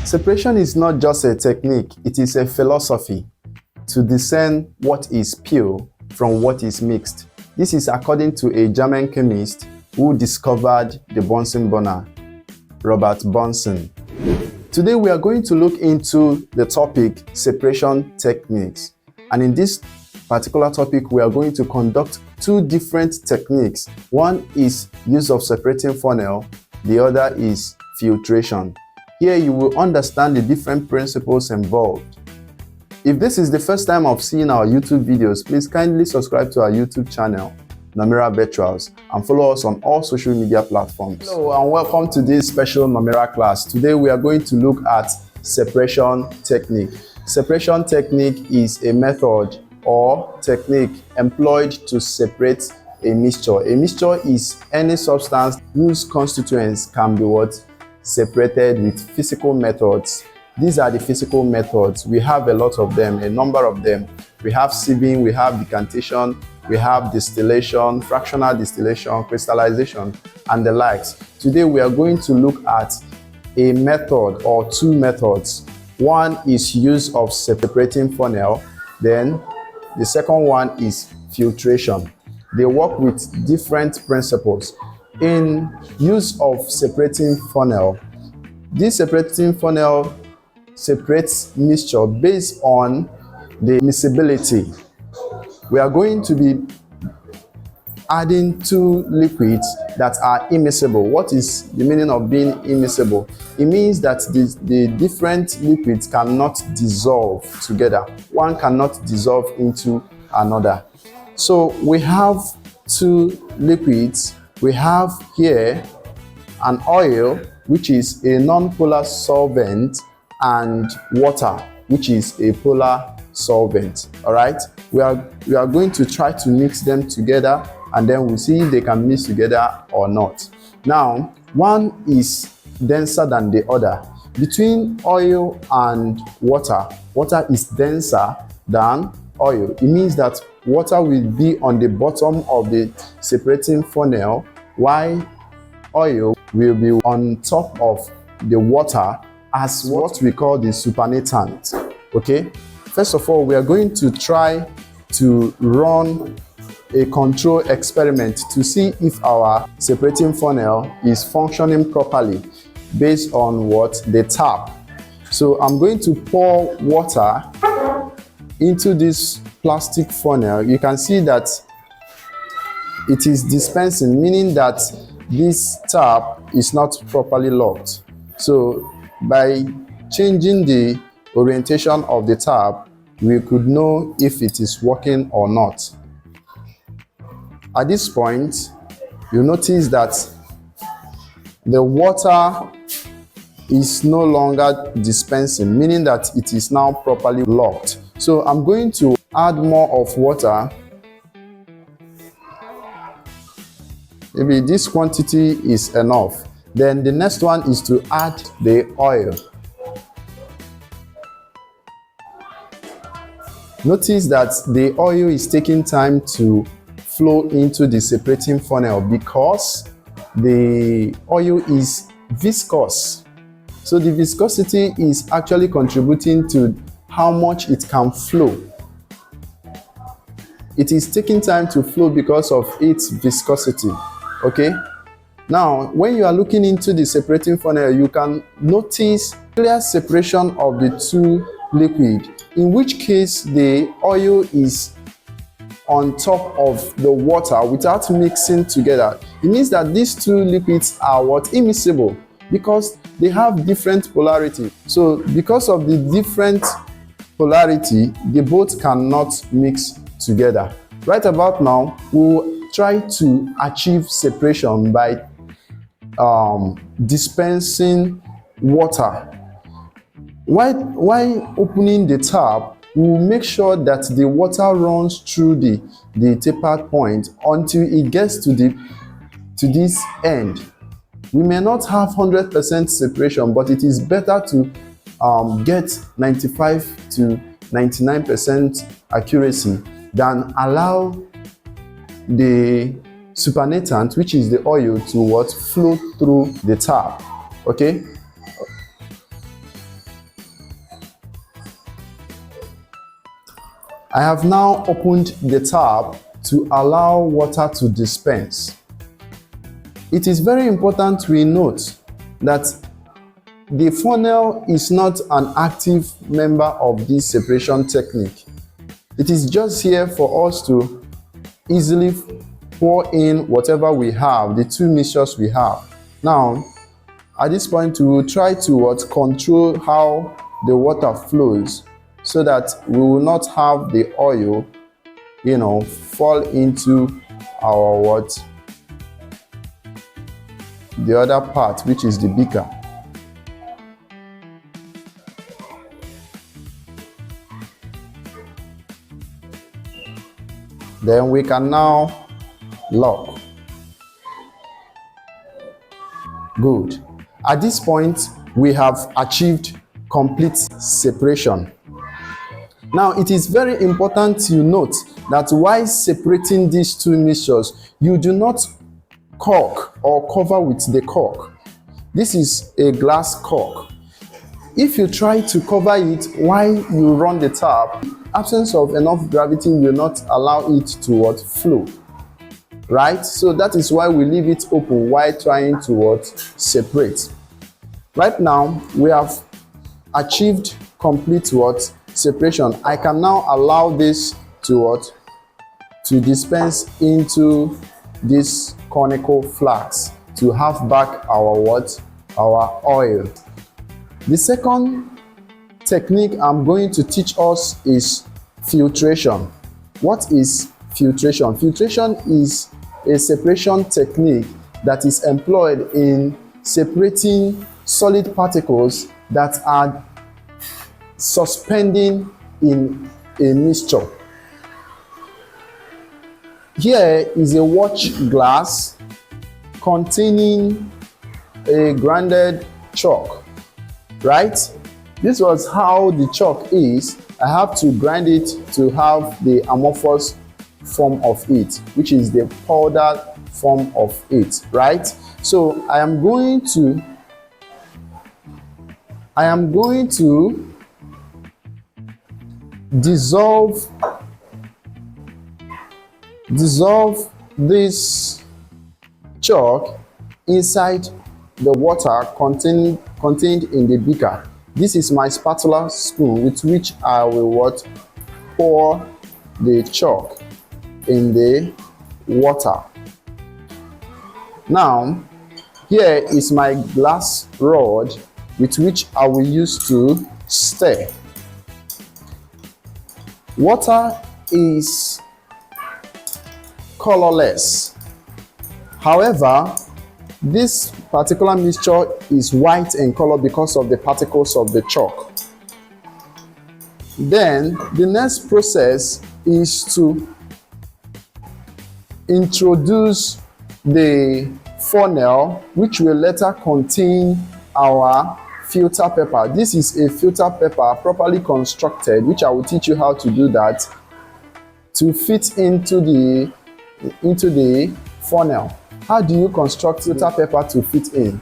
Separation is not just a technique, it is a philosophy to discern what is pure from what is mixed. This is according to a German chemist who discovered the Bunsen burner, Robert Bunsen. Today we are going to look into the topic separation techniques, and in this particular topic we are going to conduct two different techniques. One is use of separating funnel, the other is filtration. Here you will understand the different principles involved. If this is the first time of seeing our YouTube videos, please kindly subscribe to our YouTube channel, Nomira Virtuals, and follow us on all social media platforms. Hello and welcome to this special Nomira class. Today we are going to look at separation technique. Separation technique is a method or technique employed to separate a mixture. A mixture is any substance whose constituents can be separated with physical methods. These are the physical methods. We have a lot of them, a number of them. We have sieving, we have decantation, we have distillation, fractional distillation, crystallization, and the likes. Today we are going to look at a method or two methods. One is use of separating funnel, then the second one is filtration. They work with different principles. In use of separating funnel, this separating funnel separates mixture based on the miscibility. We are going to be adding two liquids that are immiscible. What is the meaning of being immiscible? It means that the different liquids cannot dissolve together. One cannot dissolve into another. So we have two liquids. We have here an oil, which is a non-polar solvent, and water, which is a polar solvent. All right, we are going to try to mix them together, and then we'll see if they can mix together or not. Now, one is denser than the other. Between oil and water, water is denser than oil. It means that water will be on the bottom of the separating funnel, while oil will be on top of the water as what we call the supernatant. Okay, first of all, we are going to try to run a control experiment to see if our separating funnel is functioning properly based on what the tap. So I'm going to pour water into this plastic funnel. You can see that it is dispensing, meaning that this tap is not properly locked. So by changing the orientation of the tap, we could know if it is working or not. At this point, you notice that the water is no longer dispensing, meaning that it is now properly locked. So I'm going to add more of water. Maybe this quantity is enough. Then the next one is to add the oil. Notice that the oil is taking time to flow into the separating funnel because the oil is viscous. So the viscosity is actually contributing to how much it can flow. It is taking time to flow because of its viscosity. Okay? Now, when you are looking into the separating funnel, you can notice clear separation of the two liquids, in which case the oil is on top of the water without mixing together. It means that these two liquids are immiscible because they have different polarity. So because of the different polarity, they both cannot mix together. Right about now, we'll try to achieve separation by dispensing water. While opening the tap, we'll make sure that the water runs through the tapered point until it gets to this end. We may not have 100% separation, but it is better to get 95 to 99% accuracy than allow the supernatant, which is the oil, to flow through the tap. Okay, I have now opened the tap to allow water to dispense. It is very important we note that the funnel is not an active member of this separation technique. It is just here for us to easily pour in whatever we have, the two mixtures we have. Now, at this point, we will try to control how the water flows so that we will not have the oil, fall into our the other part, which is the beaker. Then we can now lock. Good. At this point, we have achieved complete separation. Now, it is very important to note that while separating these two mixtures, you do not cork or cover with the cork. This is a glass cork. If you try to cover it while you run the tap, absence of enough gravity will not allow it to flow. Right? So that is why we leave it open while trying to separate. Right now, we have achieved complete separation. I can now allow this to dispense into this conical flask to have back our oil. The second technique I'm going to teach us is filtration. What is filtration? Filtration is a separation technique that is employed in separating solid particles that are suspending in a mixture. Here is a watch glass containing a grounded chalk, right? This was how the chalk is. I have to grind it to have the amorphous form of it, which is the powdered form of it, right? So I am going to dissolve this chalk inside the water contained in the beaker. This is my spatula spoon with which I will pour the chalk in the water. Now, here is my glass rod with which I will use to stir. Water is colorless. However, this particular mixture is white in color because of the particles of the chalk. Then the next process is to introduce the funnel, which will later contain our filter paper. This is a filter paper properly constructed, which I will teach you how to do that, to fit into the funnel. How do you construct filter paper to fit in?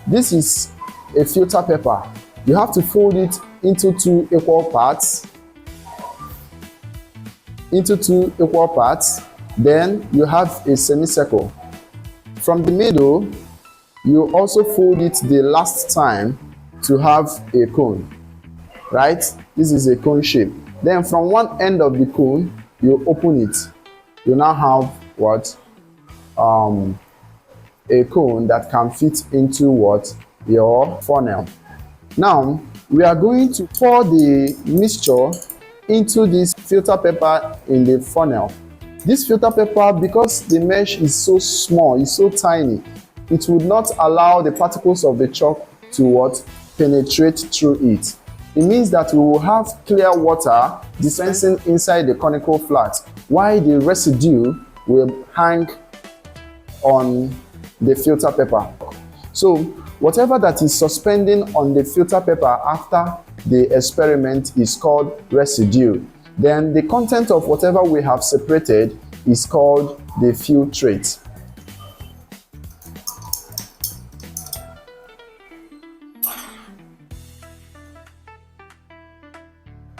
This is a filter paper. You have to fold it into two equal parts. Then you have a semicircle. From the middle, you also fold it the last time to have a cone, right? This is a cone shape. Then from one end of the cone, you open it. You now have a cone that can fit into your funnel. Now we are going to pour the mixture into this filter paper in the funnel. This filter paper, because the mesh is so small, it's so tiny, it would not allow the particles of the chalk to penetrate through it. It means that we will have clear water dispensing inside the conical flask, while the residue will hang on the filter paper. So whatever that is suspending on the filter paper after the experiment is called residue. Then the content of whatever we have separated is called the filtrate.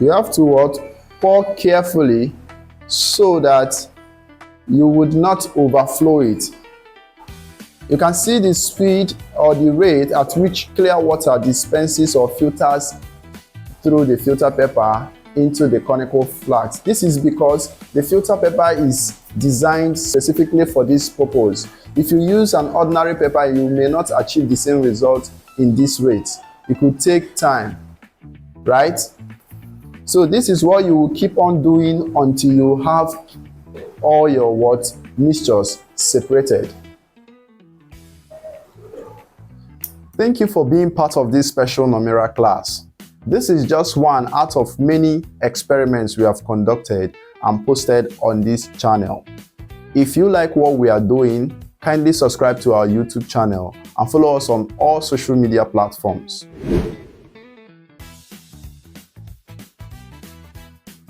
You have to Pour carefully so that you would not overflow it. You can see the speed or the rate at which clear water dispenses or filters through the filter paper into the conical flask. This is because the filter paper is designed specifically for this purpose. If you use an ordinary paper, you may not achieve the same result in this rate. It could take time, right? So this is what you will keep on doing until you have all your mixtures separated. Thank you for being part of this special Nomira class. This is just one out of many experiments we have conducted and posted on this channel. If you like what we are doing, kindly subscribe to our YouTube channel and follow us on all social media platforms.